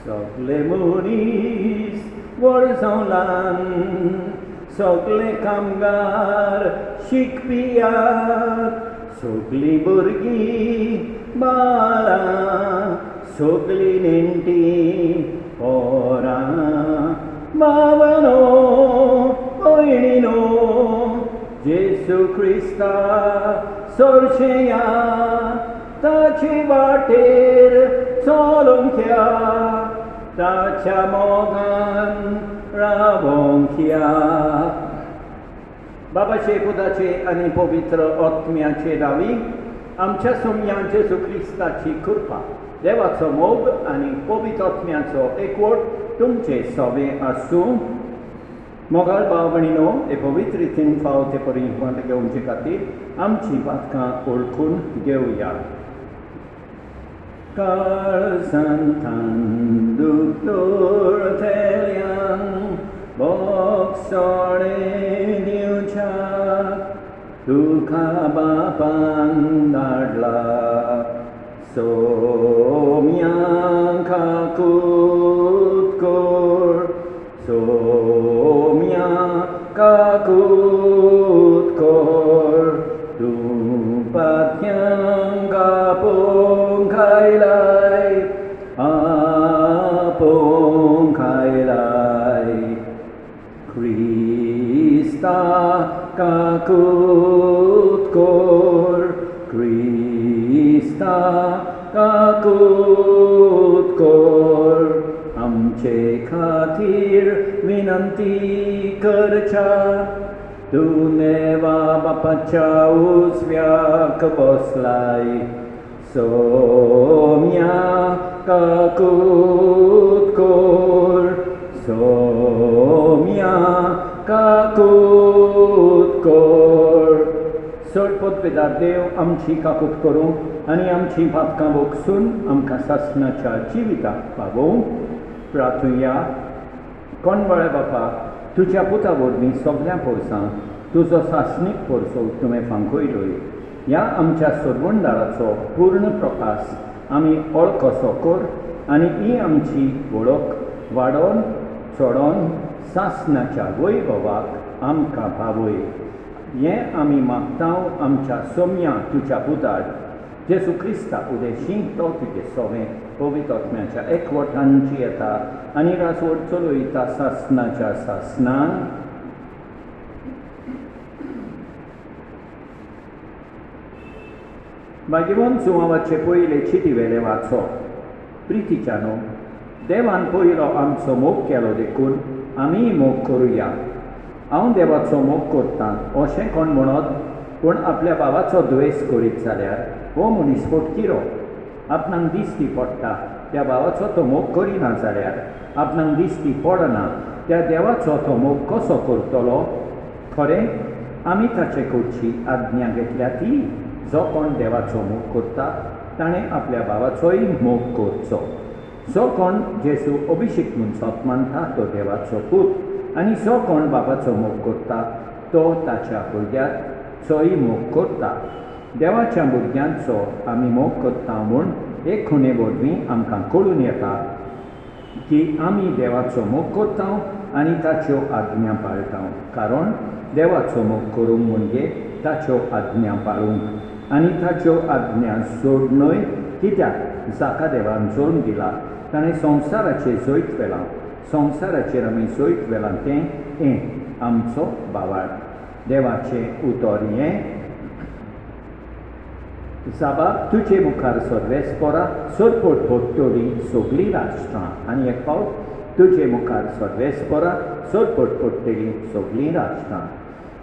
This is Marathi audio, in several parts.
सगळे मनीस वर्सवलान सगळे कामगार शिकपियाक सगळीं भुरगीं बाळां सगळीं नेण्टीं पोरां भावनो भयणीनो जेसू क्रिस्ता सोरशेया ताचे वाटेर चलोंक या ताच्या मोगान रावोंक या बाबाचे पुताचे आनी पवित्र आत्म्याचे नांवी आमच्या सोम्या जेसू क्रिस्ताची कृपा देवाचो मोग आनी पवित्र आत्म्याचो एकवट तुमचे सवे आसूं मोगाळ भाव भयणीनो हे पवित्र रितीन फावते परिवंत घेवचे खातीर आमची पातकां ओळखून घेवया काळजांतान दुखोर थेल्यांक बोगसोळें दिवच्याक तुका बापान धाडला सोम्यांक काकूत कोर सोम्यांक काकूत कोर तूं पातयांक आपोवंक आयलाय आपोवंक आयलाय क्रिस्ता काकूत कोर क्रिस्ता काकूत कोर आमचे खातीर विनंती करच्या तूं देवा बापाच्या उजव्याक बसलाय सोम्या काकूत कोर सोम्या काकूत कोर सोडपोत पिदार देव आमची काकूत करूं आनी आमची पातकां बोगसून आमकां सासणाच्या जिविताक पावोवंक प्रार्थुया कोणबळे बापा तुज्या पुता वरवीं सगळ्या पोरसांक तुजो सासणीक पोरसो तुवें फांकयलोय ह्या आमच्या सोडवणदाराचो पूर्ण प्रकाश आमी वळखसो कर आनी ही आमची वळख वाडोवन चोडोन सासणाच्या वैभवाक आमकां पावय हें आमी मागतां आमच्या सोम्या तुज्या पुतार जेसू क्रिस्ता उदेशीं तो तुजें सोवें पवित्र आत्म्याच्या एकवटांची येता आनी रासवड चलयता सासणाच्या सासणान मागीर सुवावाचे पयले चिटीवेले वाचो प्रितीच्यानो देवान पयलो आमचो मोग केलो देखून आमी मोग करुया हांव देवाचो मोग करतां अशें कोण म्हणत पूण आपल्या भावाचो द्वेस करीत जाल्यार हो मनीस फोटकिरो आपणाक दिश्टी पडटा त्या भावाचो तो मोग करिना जाल्यार आपणाक दिश्टी पडना त्या देवाचो तो मोग कसो करतलो खरें आमी ताचे कडची आज्ञा घेतल्या ती जो कोण देवाचो मोग करता ताणें आपल्या भावाचोय मोग करचो जो कोण जेसू अभिषेक मनशाक मानता तो देवाचो पूत आनी जो कोण बाबाचो मोग करता तो ताच्या भुरग्याचोय मोग करता देवाच्या भुरग्यांचो आमी मोग करता म्हूण एक खुणे वरवीं आमकां कळून येता की आमी देवाचो मोग करता आनी ताच्यो आज्ञा पाळटा कारण देवाचो मोग करूंक म्हणजे ताच्यो आज्ञा पाळूंक आनी ताच्यो आज्ञा सोडनय कित्याक जाका देवान जोडून दिला ताणें संवसाराचेर जैत वेलां संवसाराचेर आमी जैत वेलां तें आमचो बावाळ देवाचें उतर हें जाबाब तुजे मुखार सर्वेस्परा सोडपोट पडटली सगळीं राष्ट्रां आनी एक फावट तुजे मुखार सर्वेस्परा सोडपोट पडटली सगळीं राष्ट्रां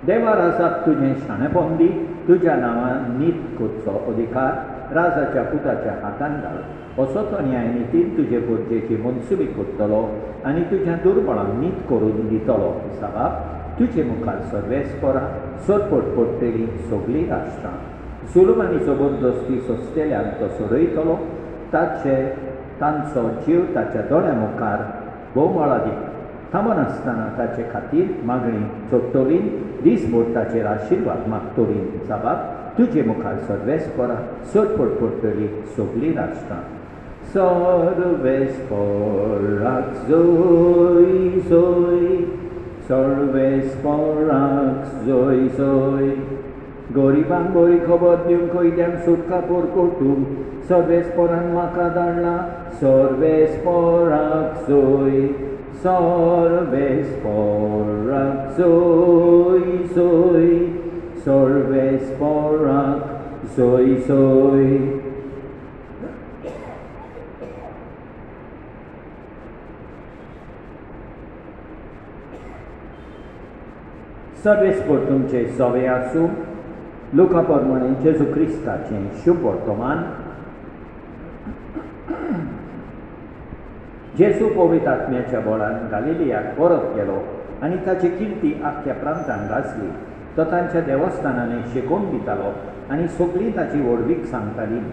देवा राजाक तुजें शाणेपण दी तुज्या नांवान नीत करचो अधिकार राजाच्या पुताच्या हातान घाल असो तो न्याय नितीन तुजे गरजेची मनसुबी करतलो आनी तुज्या दुर्बळांक नीत करून दितलो जाबाब तुजे मुखार सर्वेस्परा सोडपोट पडटली सगळीं राष्ट्रां जुलम आनी जबरदस्ती सोंसतेल्यांक तो सोडयतलो तांचो जीव ताच्या दोळ्या मुखार भोवमाळा दी थांबनासतना ताचे खातीर मागणी जोडटली दिसभर ताचेर आशिर्वाद मागतली जाबाब तुजे मुखार सर्वेस्परा सोडपोट पडटली सगळीं राष्ट्रां Sorves porak zoi zoi, sorves porak zoi zoi. Goribang gori khobor dium koidem sutka por kotum, sorves poran maka darla, sorves porak zoi, sorves porak zoi zoi, sorves porak zoi zoi. सर्वेस्पर तुमचे सवे आसूं. लुका प्रमाणे जेजू क्रिस्ताचें शुभ वर्तमान. जेजू पवित्र आत्म्याच्या बळान गालिलियाक परत गेलो आनी ताची किर्ती आख्ख्या प्रांतान गाजली. तो तांच्या देवस्थानांनी शिकोवन दितालो आनी सगळीं ताची व्हडवीक सांगतालीं.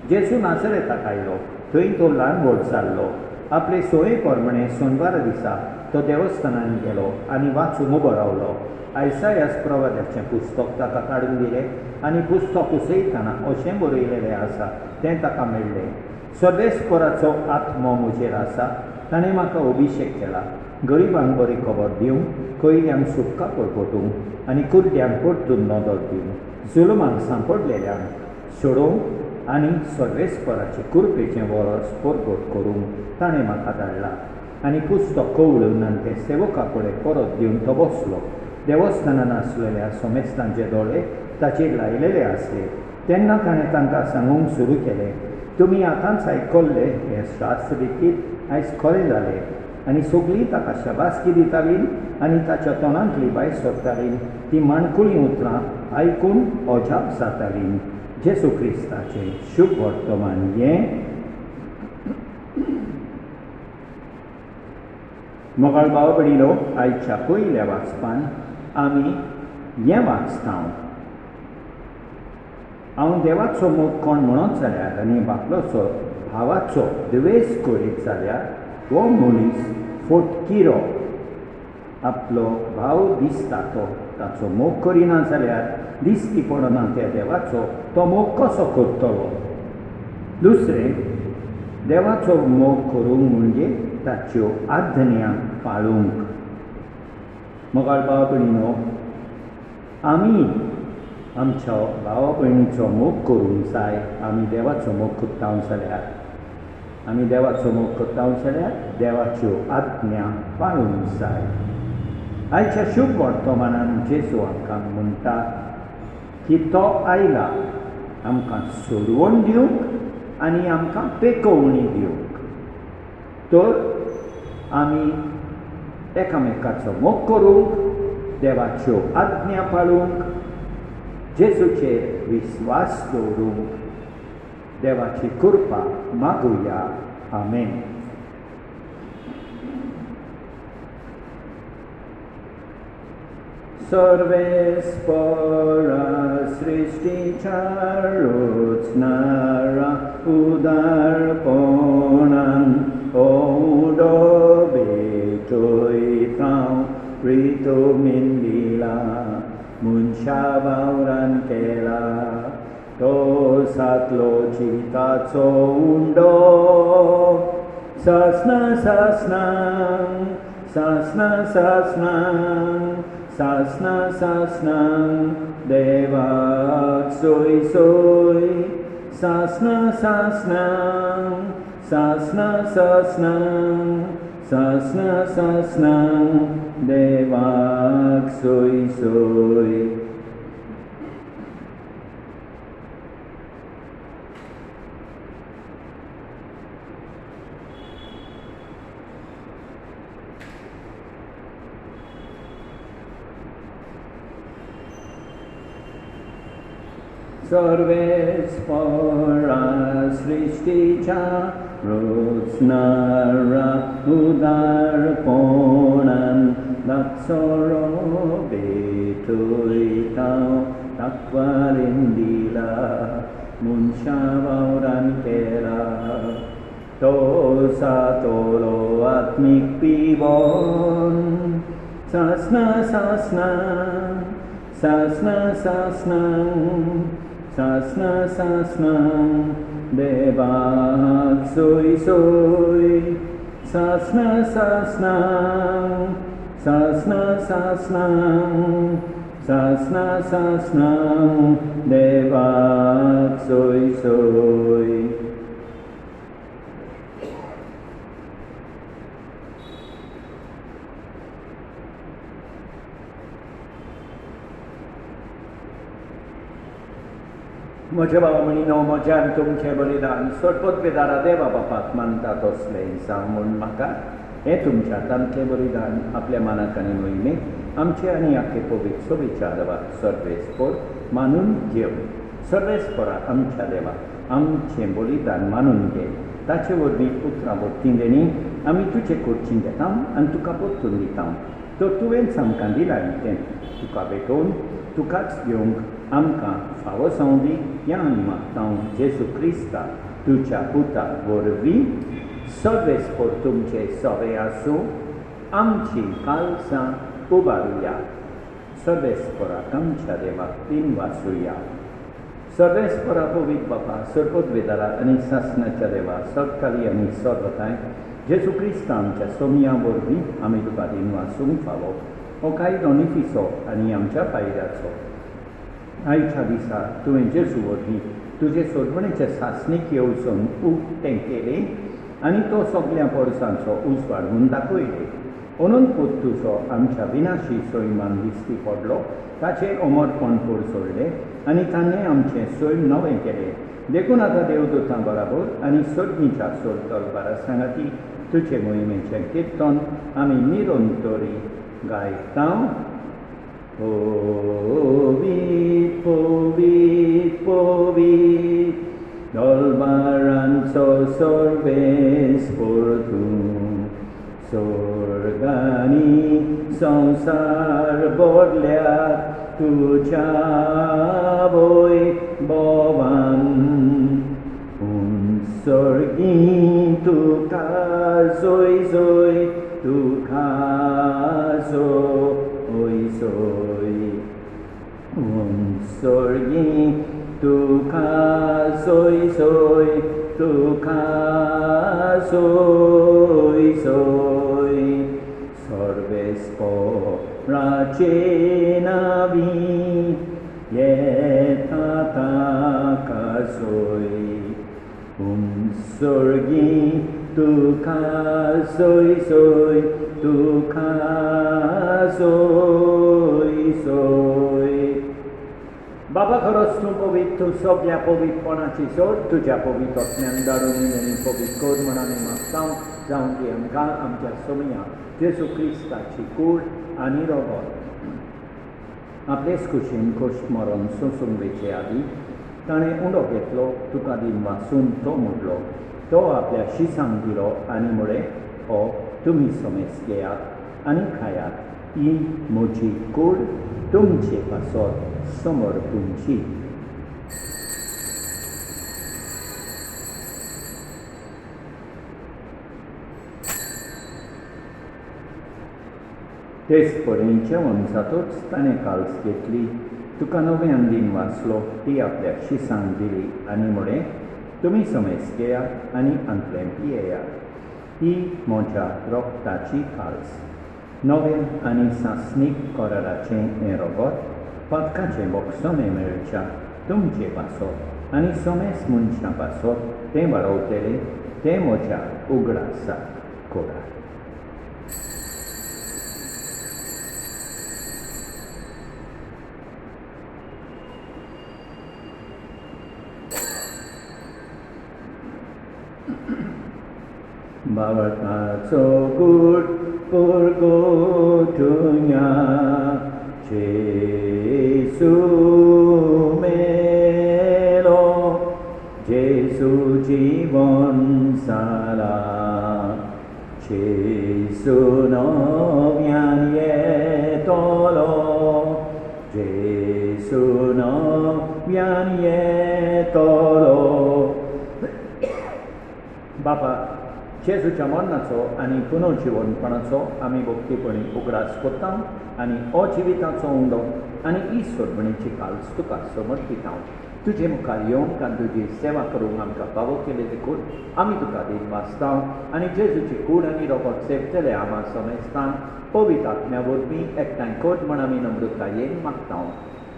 जेजू नासरेताक आयलो. थंय तो ल्हान व्हड जाल्लो. आपले सोये प्रमाणे सोनवारा दिसा तो देवस्थानान गेलो आनी वाचून उबो रावलो. आयसायास प्रवाद्याचें पुस्तक ताका काडून दिलें आनी पुस्तक उसयतना अशें बरयलेलें आसा तें ताका मेळ्ळें. सर्वेस्पराचो आत्मो म्हजेर आसा. ताणें म्हाका अभिशेक केला. गरिबांक बरी खबर दिवंक, कैद्यांक सुटका परगटूंक आनी कुर्द्यांक परतून नदर दिवंक, जुलमांक सांपडलेल्यांक सोडोवंक आनी सर्वेस्पराचे कृपेचें वरस परगट करूंक ताणें म्हाका धाडला. आनी पुस्तक कवळून आनी ते सेवका कडेन परत दिवन तो बसलो. देवस्थानान आसलेल्या सोमेस्तांचे दोळे ताचेर लायलेले आसले. तेन्ना ताणें तांकां सांगूंक सुरू केलें, तुमी आतांच आयकल्लें हें शास्त्र रितीत आयज खरें जालें. आनी सगळीं ताका शाबासकी दितालीं आनी ताच्या तोंडांतली भायर सरतालीं ती माणकुलीं उतरां आयकून अजाप जातालीं. जेजू क्रिस्ताचें शुभ वर्तमान हें. मोगाळ भाव भयणीनो, आयच्या पयल्या वाचपान आमी हें वाचता. हांव देवाचो मोग कोण म्हणत जाल्यार आनी बापलोचो भावाचो द्वेस करीत जाल्यार हो मनीस फटकिरो. आपलो भाव दिसता तो ताचो मोग करिना जाल्यार दिसती पडना त्या देवाचो तो मोग कसो करतलो. दुसरें, देवाचो मोग करूंक म्हणजे ताच्यो आज्ञा पाळूंक. मोगाळ भाव भयणीनो, आमी आमच्या भावा भयणीचो मोग करूंक जाय. आमी देवाचो मोग करता जाल्यार देवाच्यो आज्ञा पाळूंक जाय. आयच्या शुभ वर्तमानान जेजू आमकां म्हणटा की तो आयला आमकां सोडवण दिवंक आनी आमकां पेकोवणी दिवंक. तर आमी एकामेकाचो मोग करूंक, देवाच्यो आज्ञा पाळूंक, जेजूचेर विस्वास दवरूंक देवाची कृपा मागुया. आमेन. सर्वेस्परा सृष्टीच्या रचणारा उदारपणान ओडो भेटयता प्रितुमीन दिला, मनशा वावरान केला. तो सातलो चिताचो उंडो सासना सासनांग, सासना सासनांग, सासना सासनांग देवाक सोय सोय. सासना सासनांग, सासना सासनांग, सासना सासनांग देवाक सोय सोय. सर्वेस्परा सृष्टीच्या रचणारा उदारपणान दाक्षरो भेटयता ताकवारीन दिला, मनशा वावरान केला. तो सातलो आत्मीक पिवोन सासना सासनांग, सासना सासनांग, सासना सासनांग देवाक सोय सोय सासना सासना सासना सासना सासना सासना देवाक सोय सोय म्हज्या भावा म्हणीनो म्हज्यान तुमचें बलिदान सर्पोद्वेदारा देवा बापाक मानता तसलें सांग म्हूण म्हाका हें तुमच्या तांतलें बलिदान आपल्या मनाक आनी मोहिमेक आमचे आनी आख्खे पवित्र सोबीच्या देवाक सर्वेस्पर मानून घेव. सर्वेस्परा आमच्या देवा आमचें बलिदान मानून घे. ताचे वरवीं उतरां भक्ती देणी आमी तुजें करचीं घेता आनी तुका परतून दिता. तर तुवें आमकां दिलां तें तुका भेटोवन तुकाच घेवंक आमकां फावो संवदी ह्या आमी मागता जेजू क्रिस्ता तुज्या पुता वरवीं. सर्वेस्पर तुमचे सवे आसूं आमची काळजां उबारुया. सर्वेस्पराक आमच्या देवाक तीन वासुया. सर्वेस्परा पवित्र बापा सर्पोद्वेदारा आनी सासणाच्या देवा सत्काली आनी सर्वताय जेजू क्रिस्ता आमच्या सोमया वरवीं आमी तुका तीन वासूंक फावो. हो कायदो निफिसो आनी आमच्या फायद्याचो. आयच्या दिसा तुवें जेजू वरवीं तुजे सोडवणेचे सासणीक येवचून उक्तें केलें आनी तो सगळ्या परसांचो उजवाड म्हूण दाखयले. म्हणून पूत तुजो आमच्या विनाशी सैमान दिसती पडलो. ताचेर अमरपण कोर सोडलें आनी ताणें आमचें सैम नवें केलें. देखून आतां देवदूतां बराबर आनी सडणीच्या सोड दरबारा सांगाती तुजे मोहिमेचें किर्तन आमी निरंतरी गायता. पवित्र पवित्र पवित्र दरबारांचो सर्वेस्पर तूं. स्वर्गांनी संवसार भरल्यात तुज्या वैभवान. सर्गी तुका सोय सोय तुका सोय सोय. सर्गी तुका सोय सोय तुका सोय सोय. सर्वेस्पराचे नावी येता ताका सोय. सर्गी तुका सोय सोय तुका सोय सोय. बाबा खरोच तूं पवित्र. तूं सगळ्या पवित्रपणाची सोड तुज्या पवित्रत्म्यान दारून आनी पवित्र कर म्हण आमी मागता. जावं ती आमकां आमच्या सोमया जेजू क्रिस्ताची कूड आनी रगत आपलेच कुशीन कश्ट मरण सोंसूंक वेचे आदी ताणें उंडो घेतलो. तुका दिन वाचून तो मोडलो. तो आपल्या शिसांक दिलो आनी म्हळें हो तुमी समेस घेयात आनी खायात. ही म्हजी कूड तुमचे पासत समोर तुमची. तेच परेन जेवण जातूच ताणें काल्स घेतली. तुका नव्यान दिन वाचलो. ती आपल्या शिसांक दिली आनी म्हळें तुमी समेस घेयात आनी अंतलें पियेयात. ही म्हज्या रोगताची काल्स. नवें आनी सासणीक कराराचें हें रगत पदकाचें बोगसोने मेळच्या तुमचे पासत आनी समेस मनशां पासत तें वाडवतलें तें म्हज्या उगडासा कोरार. बावटाचो गूट परगोटुया जेजू मेलो. जेजू जीवन जाला. जेजू नव्यान येतलो. जेजू नव्यान येतलो. बापा जेजूच्या मरणाचो आनी पुनर्जिवनपणाचो आमी भक्तीपणी उगडास करता आनी अजिविताचो उंडो आनी ही सोडवणेची काल्स तुका समर्पिता. तुझे मुखार येवंक आनी तुजी सेवा करूंक आमकां फावो केले देखून आमी तुका देत वाचतां आनी जेजूची कूड आनी रोगोट सेवतले आमा समेस्तान पवित्र आत्म्या वरवीं एकठांय कोट म्हण आमी नम्रतायेन मागतां.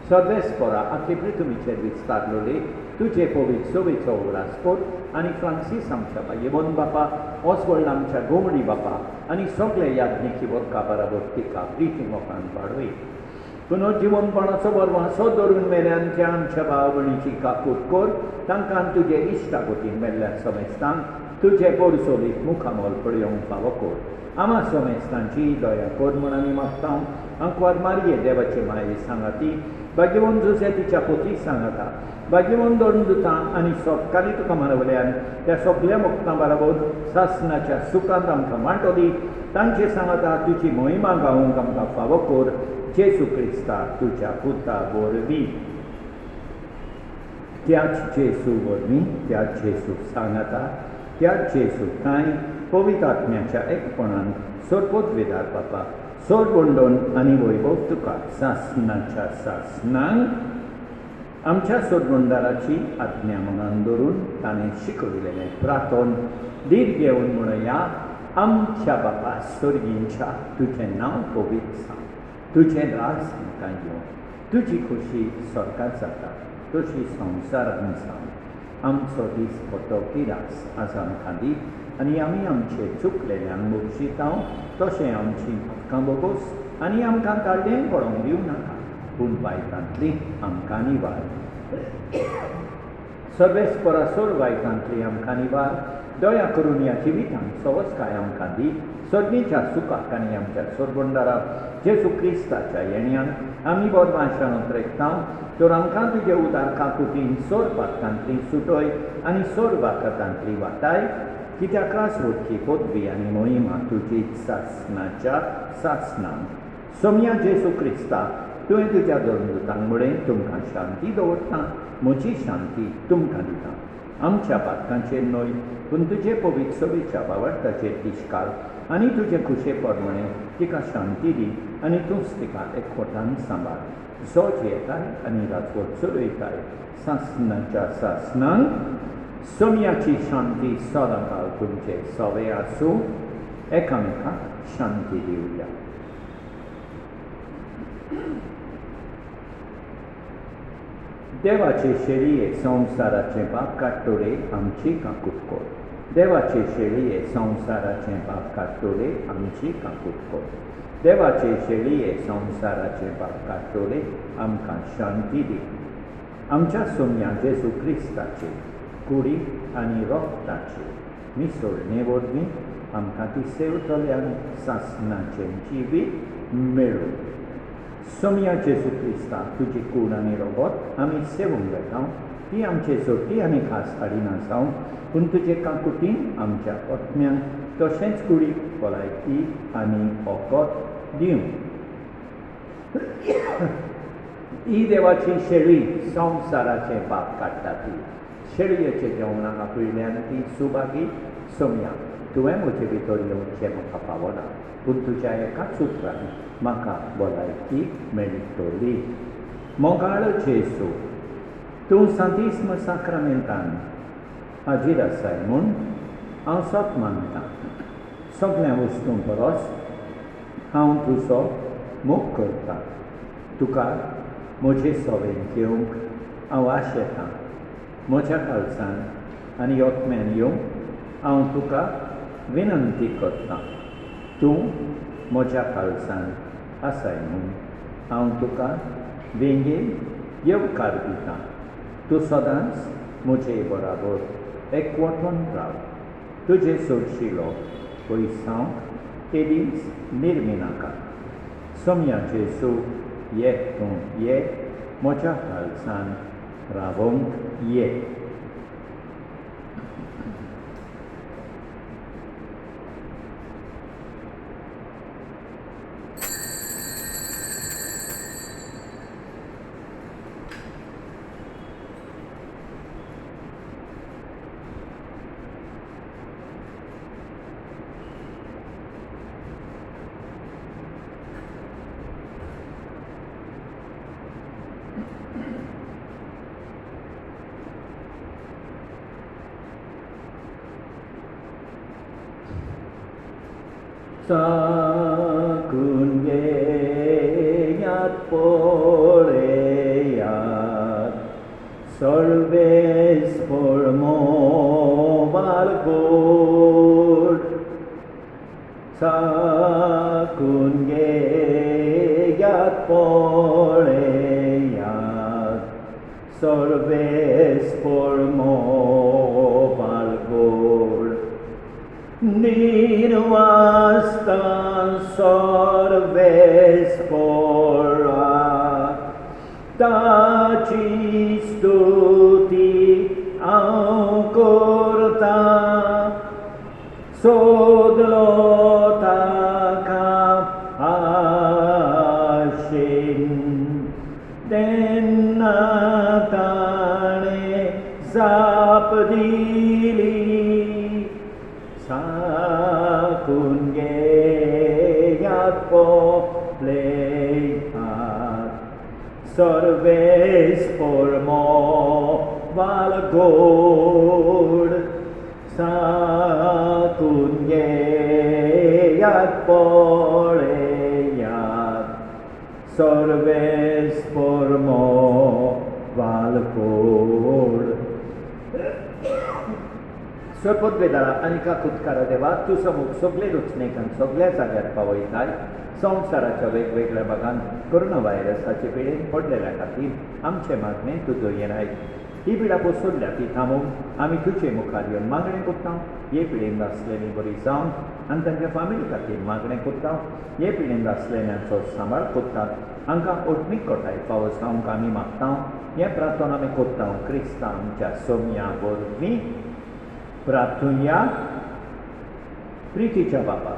सर्वेस्परा आख्खे पृथ्वीचेर विस्तारलोले तुजे पवित्र सोबेचो उगडासपोट आनी फ्रांसीस आमच्या बायेबोन बापा, ऑस्वल्ड आमच्या गोमडी बापा आनी सगळे याज्ञिकी वर्का बराबर तिका प्रिती मोखान वाडोय. पुनर्जीवनपणाचो बरवासो धरून मेल्यांच्या आमच्या भाव भयणीची काकूट कोर, तांकां तुजे इश्टागोतीन मेल्ल्या समेस्तान तुजे पोरसोलीक मुखामोल पळयोवंक फावो कोर. आमा समेस्तांची दया कोर म्हण आमी मागतां. अंकवार मारये देवाचे माये सांगाती, भाग्यवन जुसे तिच्या पोती सांगाता, भाग्यवन दोन दुतां आनी सोपकाली तुका मानवल्यान त्या सगळ्या मुक्तां बराबर सासणाच्या सुखांत आमकां मांडटली. तांचे सांगाता तुजी महिमा गावूंक आमकां फावो कोर. जेसू क्रिस्ता तुझ्या पुता वरवीं, त्याच जेसू वरवीं, त्याच जेसू सांगाता, त्याच जेसू कांय पवित्र आत्म्याच्या एकपणान सोरपोतवेदार बापा सोर बोंडोन आनी वैभव तुका सासणाच्या सासणांक आमच्या सोडबोंडाराची आज्ञा मनान दवरून ताणें शिकविलेलें प्रार्थोन दीर घेवन म्हणया. आमच्या बापा स्वर्गींच्या तुजें नांव पवित्र सांग, तुजें राज आमकां येवं, तुजी खोशी स्वर्गांत जाता तशी संवसारांत सांग. आमचो दीस कोतो पिरास आज आमकां दी आनी आमी आमचे चुकलेल्यांक बक्षितांव तशें आमची मातकां बोगोस आनी आमकां ताळडेन पडोवंक दिवं नाका, पूण वायटांतली आमकां निवार. सर्वेस्परा सोर वायटांतली आमकां निवार. दया करून ह्या जिवितांत सवस्काय आमकां दी. सर्गीच्या सुखाक आनी आमच्या सोरबोंडाराक जेसू क्रिस्ताच्या येण्यान आमी बोरमाशान उतरयतां. तर आमकां तुजे उदार काकुटीन सोर पातकांतली सुटय आनी सोर वाकातांतली वाटाय. कित्याक रासवटची पदवी आनी मोहिमा तुजी सासणाच्या सासणान. सोम्या जेसू क्रिस्ता तुवें तुज्या दोन मुडें तुमकां शांती दवरता. म्हजी शांती तुमकां दिता. आमच्या पातकांचेर न्हय पूण तुजे पवित्र सोबेच्या वावरताचेर दिश्काल आनी तुजे खुशे प्रमाणे तिका शांती दी आनी तूंच तिका एकवटान सांबाळ. सोज येताय आनी राजवट चलयताय सासणाच्या सासणांक. सोम्याची शांती सदांकाळ तुमचे सवे आसूं. एकामेकाक शांती दिवया. देवाचे शेळये संवसाराचे पाप काडटोले आमची काकूट कोर. देवाचे शेळये संवसाराचे पाप काडटोले आमची काकूट कोर. देवाचे शेळये संवसाराचे पाप काडटोले आमकां शांती दी. आमच्या सोम्या जेसू क्रिस्ताचे कुडी आनी रोगताचे मिसळणे वरवीं आमकां ती सेवतल्यांक सासणाचें जिवीत मेळूं. सोम्या जेसू क्रिस्ता तुजी कूड आनी रोगोत आमी सेवूंक येता. ती आमचे सोटी आनी खास हाडिना जावं पूण तुजे काकुटीन आमच्या आत्म्यांक तशेंच कुडीक भलायकी आनी ओकोत दिवं. ही देवाची शेळी संवसाराचे पाप काडटा ती. शेळयेचे जेवणाक आपयल्यान ती सुभागी. सोम्या तुवें म्हजे भितर येवचें म्हाका पावना पूण तुज्या एकाच उतरान म्हाका भलायकी मेळटली. मोगाळ जेसू तूं सांतिस्म साक्रामेंतान हाजीर आसाय म्हूण हांव सोप मानतां. सगळ्या वस्तूं परस हांव तुजो मोग करतां. तुका म्हजे सवेन घेवंक हांव आशेतां. म्हज्या काळजान आनी ओतम्यान येवंक हांव तुका विनंती करतां. तूं म्हज्या काळजान आसाय म्हूण हांव तुका वेंगेन येवकार दितां. तूं सदांच म्हजे बराबर एकवटून राव. तुजे सोडशिलो पयसांव केदींच निर्मिनाका. सोम्या जेसू ये तूं ये म्हज्या काळजान रावोंक ये. sakun geyat poreyat solves formo valgor sakun geyat poreyat solves formo valgor Nirvastan sorves pora taci stuti ancorta sodlota cap ashin denatane zapdili sakun geyat poleyat sorves formo valgor sakun geyat poleyat sorves formo valgor स्वपद्वेदाला Anika कुतकारा देवा तुझं मुख सगळे रुचनेकान सगळ्या जाग्यार पावयताय संवसाराच्या वेगवेगळ्या भागांत कोरोना व्हायरसाचे पिडेन पडलेल्या खातीर आमचे मागणे तूं दुयेनाय ही पिडा पोसोडल्या ती थांबोवन आमी तुजे मुखार येवन मागणें कोत्ता हे पिडेन आसलेलीं बरी जावन आनी तांच्या फामिली खातीर मागणें कोत्ता हे पिडेन आसलेल्यांचो सांबाळ कोत्तात हांकां ओटमीक कोटाय पावस जावंक आमी मागता हें प्रार्थना आमी कोत्ता क्रिस्तांव आमच्या सोम्या वरवीं प्रार्थुया प्रितीच्या बापा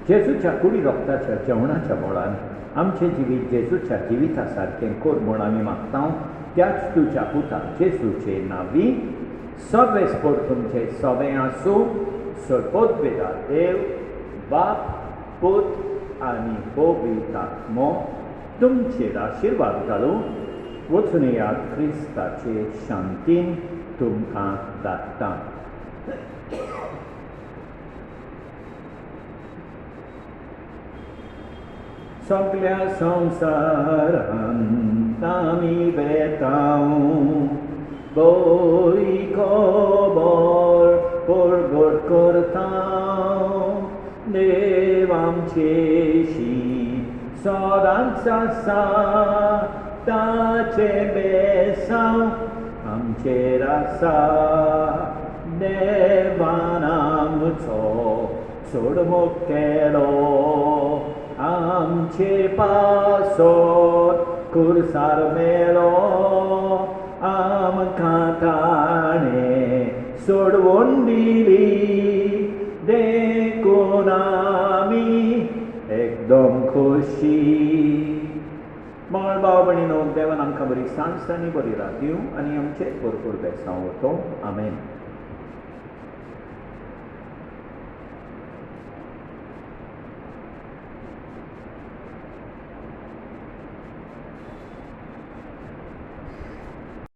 जेजूच्या कुडी रोगताच्या जेवणाच्या बोळान आमचें जिवीत जेजूच्या जिविता सारकें कोर म्हूण आमी मागता त्याच तुज्या पुता जेजूचे नांवी सगळे स्पोट तुमचे सवें आसूं सर्पोद्वेदा देव बाप पूत आनी पवित्र आत्मो तुमचेर आशिर्वाद घालूं वचून येयात क्रिस्ताचे शांतीन तुमकां धाडटा सगळ्या संवसारांत आमी बेतांव बरी खबर परगट करता देव आमचेशी सदांच आसा ताचे बेसांव आमचेर आसा देवान आमचो सोडमोग केलो आमचे पासोत खुर्सार मेलो आमकां ताणें सोडवून दिली देखून आमी एकदम खोशी मंगळ भाव भयणीनो देवान आमकां बरी सांज आनी बरी रात दिवं आनी आमचेर भरपूर बेसांव वतो आमेन